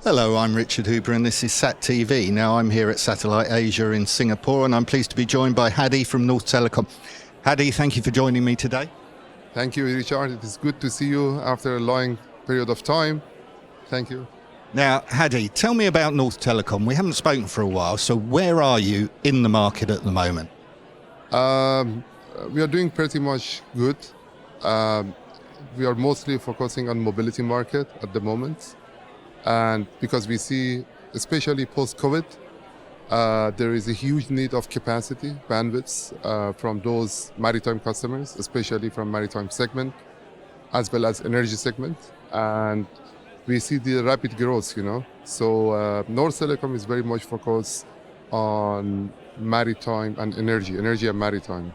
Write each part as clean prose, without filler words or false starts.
Hello, I'm Richard Hooper and this is SatTV. Now I'm here at Satellite Asia in Singapore and I'm pleased to be joined by Hadi from NorthTelecom. Hadi, thank you for joining me today. Thank you, Richard. It is good to see you after a long period of time. Thank you. Now, Hadi, tell me about NorthTelecom. We haven't spoken for a while, so where are you in the market at the moment? We are doing pretty much good. We are mostly focusing on mobility market at the moment. And because we see, especially post-COVID, there is a huge need of capacity, bandwidths from those maritime customers, especially from maritime segment, as well as energy segment. And we see the rapid growth, So NorthTelecom is very much focused on maritime and energy and maritime,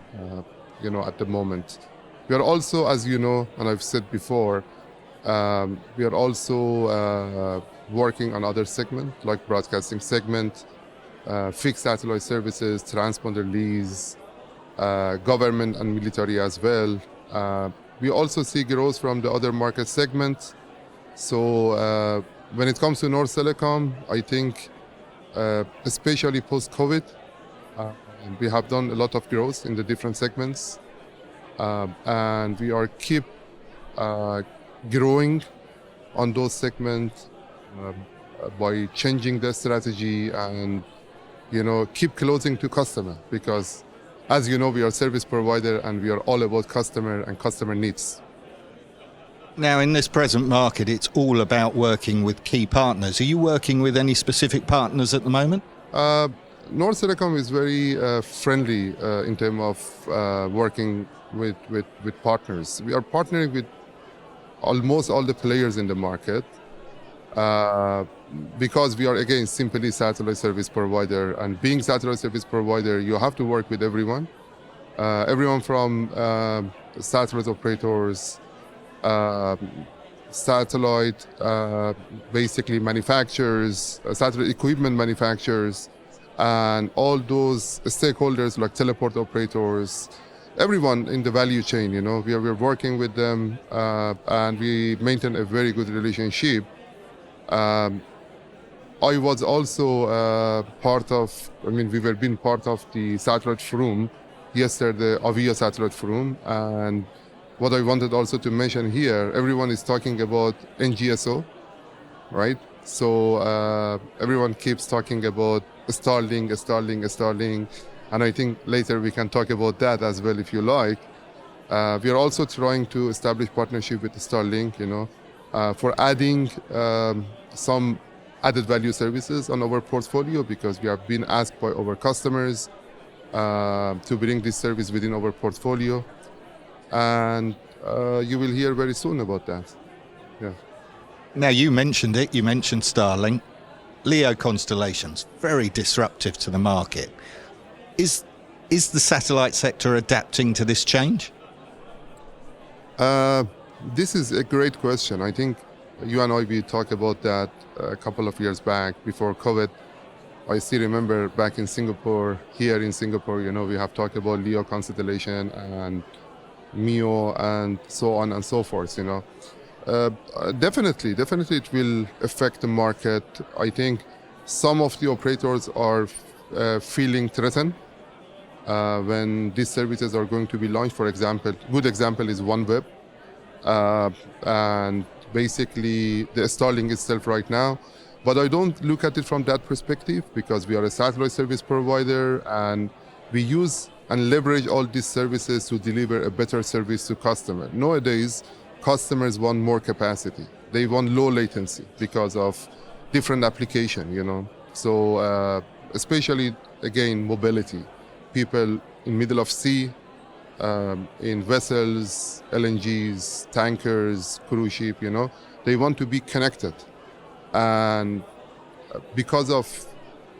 at the moment. We are also, as you know, and I've said before, we are also working on other segments like broadcasting segment, fixed satellite services, transponder lease, government and military as well. We also see growth from the other market segments. So when it comes to NorthTelecom, I think especially post-COVID, we have done a lot of growth in the different segments. And we are keep growing on those segments by changing the strategy and keep closing to customer, because as you know, we are a service provider and we are all about customer and customer needs. Now, in this present market, it's all about working with key partners. Are you working with any specific partners at the moment? NorthTelecom is very friendly in terms of working with partners. We are partnering with almost all the players in the market because we are, again, simply satellite service provider. And being satellite service provider, you have to work with everyone. Everyone from satellite operators, satellite basically manufacturers, satellite equipment manufacturers, and all those stakeholders like teleport operators, everyone in the value chain, we are working with them and we maintain a very good relationship. I was also we were being part of the satellite forum yesterday, the Avia satellite forum. And what I wanted also to mention here, everyone is talking about NGSO, right? So everyone keeps talking about Starlink. And I think later we can talk about that as well if you like. We are also trying to establish partnership with Starlink, for adding some added value services on our portfolio, because we have been asked by our customers to bring this service within our portfolio. And you will hear very soon about that. Yeah. Now, you mentioned it. You mentioned Starlink. LEO constellations, very disruptive to the market. Is the satellite sector adapting to this change? This is a great question. I think you and I, we talked about that a couple of years back before COVID. I still remember back in Singapore, here in Singapore, we have talked about LEO constellation and MEO and so on and so forth, Definitely it will affect the market. I think some of the operators are feeling threatened when these services are going to be launched. For example, good example is OneWeb, and basically the Starlink itself right now. But I don't look at it from that perspective, because we are a satellite service provider and we use and leverage all these services to deliver a better service to customer. Nowadays, customers want more capacity. They want low latency because of different application, So especially, again, mobility. People in middle of sea, in vessels, LNGs, tankers, cruise ship, they want to be connected. And because of,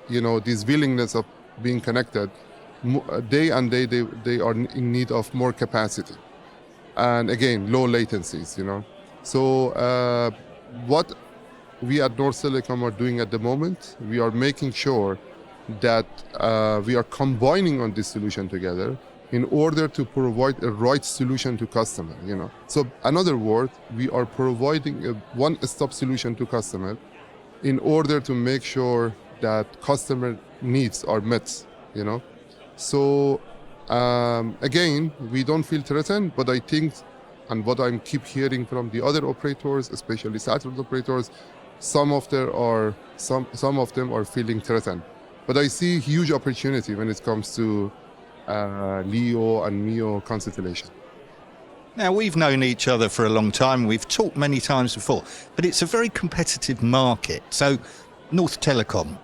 this willingness of being connected, day and day they are in need of more capacity. And again, low latencies, So what we at NorthTelecom are doing at the moment, we are making sure that we are combining on this solution together in order to provide a right solution to customer, So another word, we are providing a one-stop solution to customer in order to make sure that customer needs are met, you know. So again, we don't feel threatened, but I think, and what I keep hearing from the other operators, especially satellite operators, some of them are feeling threatened. But I see huge opportunity when it comes to LEO and MEO constellation. Now, we've known each other for a long time. We've talked many times before, but it's a very competitive market. So, NorthTelecom,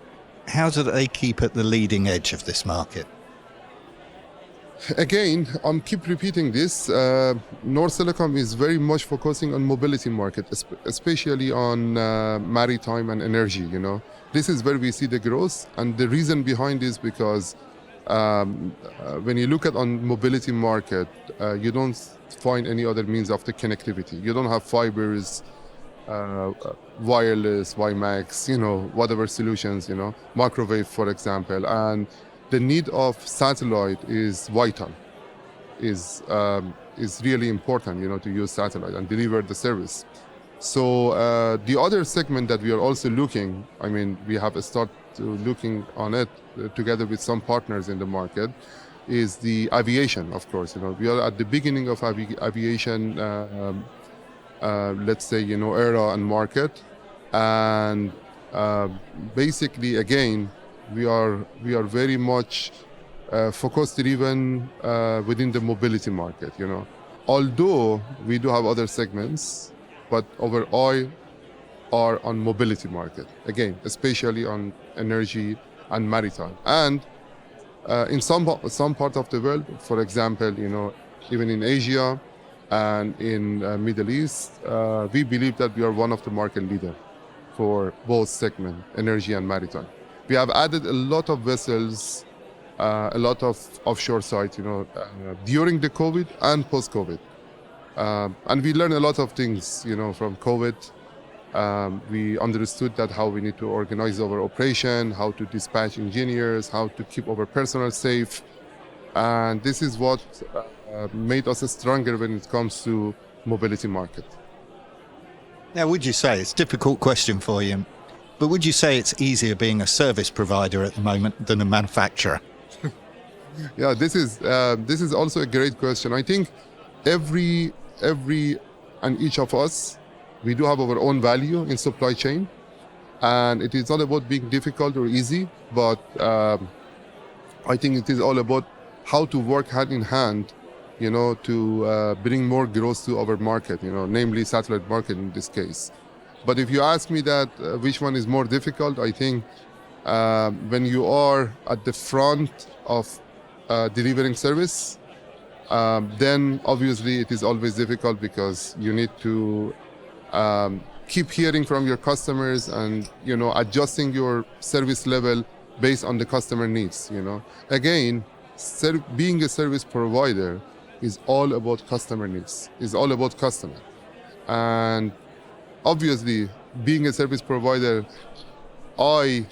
how do they keep at the leading edge of this market? Again, I'm keep repeating this. NorthTelecom is very much focusing on mobility market, especially on maritime and energy. You know, this is where we see the growth, and the reason behind is because when you look at on mobility market, you don't find any other means of the connectivity. You don't have fibers, wireless, WiMAX, you know, whatever solutions, you know, microwave, for example, and the need of satellite is vital, is really important, you know, to use satellite and deliver the service. So the other segment that we are also looking, I mean, we have started looking on it together with some partners in the market, is the aviation, of course. You know, we are at the beginning of aviation, let's say, you know, era and market, and basically, again, we are very much focused driven within the mobility market. You know, although we do have other segments, but our eye are on mobility market again, especially on energy and maritime, and in some part of the world, for example, you know, even in Asia and in Middle East, we believe that we are one of the market leader for both segment, energy and maritime. We have added a lot of vessels, a lot of offshore sites, you know, during the COVID and post-COVID. And we learned a lot of things, you know, from COVID. We understood that how we need to organize our operation, how to dispatch engineers, how to keep our personnel safe. And this is what made us stronger when it comes to mobility market. Now, would you say, it's a difficult question for you, but would you say it's easier being a service provider at the moment than a manufacturer? Yeah, this is also a great question. I think every and each of us, we do have our own value in supply chain, and it is not about being difficult or easy, but I think it is all about how to work hand in hand, you know, to bring more growth to our market, you know, namely satellite market in this case. But if you ask me that which one is more difficult, I think when you are at the front of delivering service, then obviously it is always difficult because you need to keep hearing from your customers and, you know, adjusting your service level based on the customer needs, you know. Again, being a service provider is all about customer needs, is all about customer. And obviously, being a service provider, I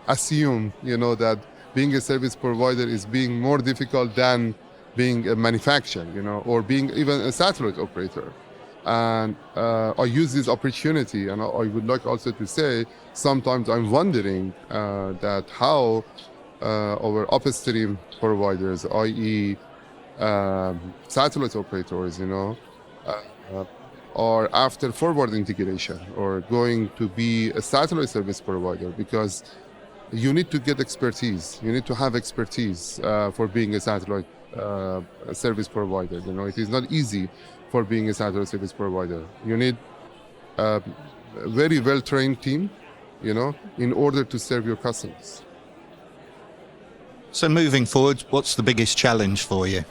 assume, you know, that being a service provider is being more difficult than being a manufacturer, you know, or being even a satellite operator. And I use this opportunity, and I would like also to say, sometimes I'm wondering that how our upstream providers, i.e. Satellite operators, you know, are after forward integration or going to be a satellite service provider, because you need to get expertise. You need to have expertise for being a satellite service provider. You know, it is not easy for being a satellite service provider. You need a very well-trained team, you know, in order to serve your customers. So moving forward, what's the biggest challenge for you?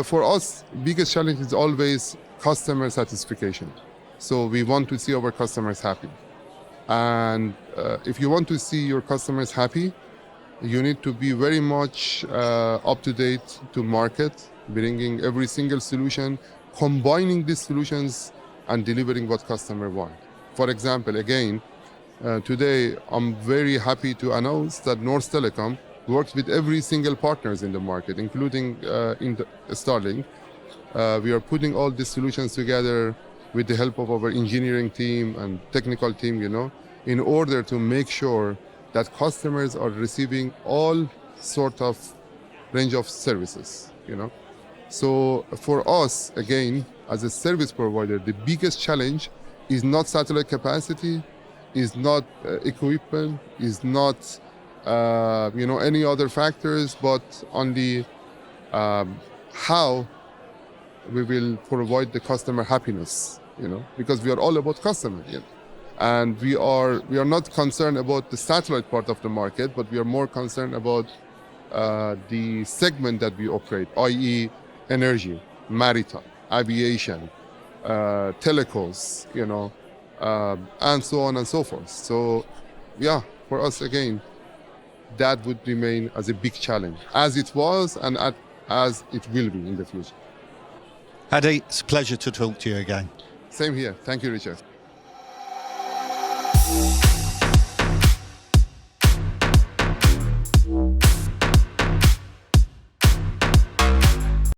For us, biggest challenge is always customer satisfaction. So we want to see our customers happy. And if you want to see your customers happy, you need to be very much up to date to market, bringing every single solution, combining these solutions and delivering what customer want. For example, again, today I'm very happy to announce that NorthTelecom works with every single partners in the market, including Starlink. We are putting all these solutions together with the help of our engineering team and technical team, you know, in order to make sure that customers are receiving all sort of range of services, So for us, again, as a service provider, the biggest challenge is not satellite capacity, is not equipment, is not any other factors, but only how we will provide the customer happiness, because we are all about customer. And we are not concerned about the satellite part of the market, but we are more concerned about the segment that we operate, i.e. energy, maritime, aviation, telecoms, and so on and so forth. So, for us, again, that would remain as a big challenge, as it was and as it will be in the future. Hadi, it's a pleasure to talk to you again. Same here. Thank you, Richard.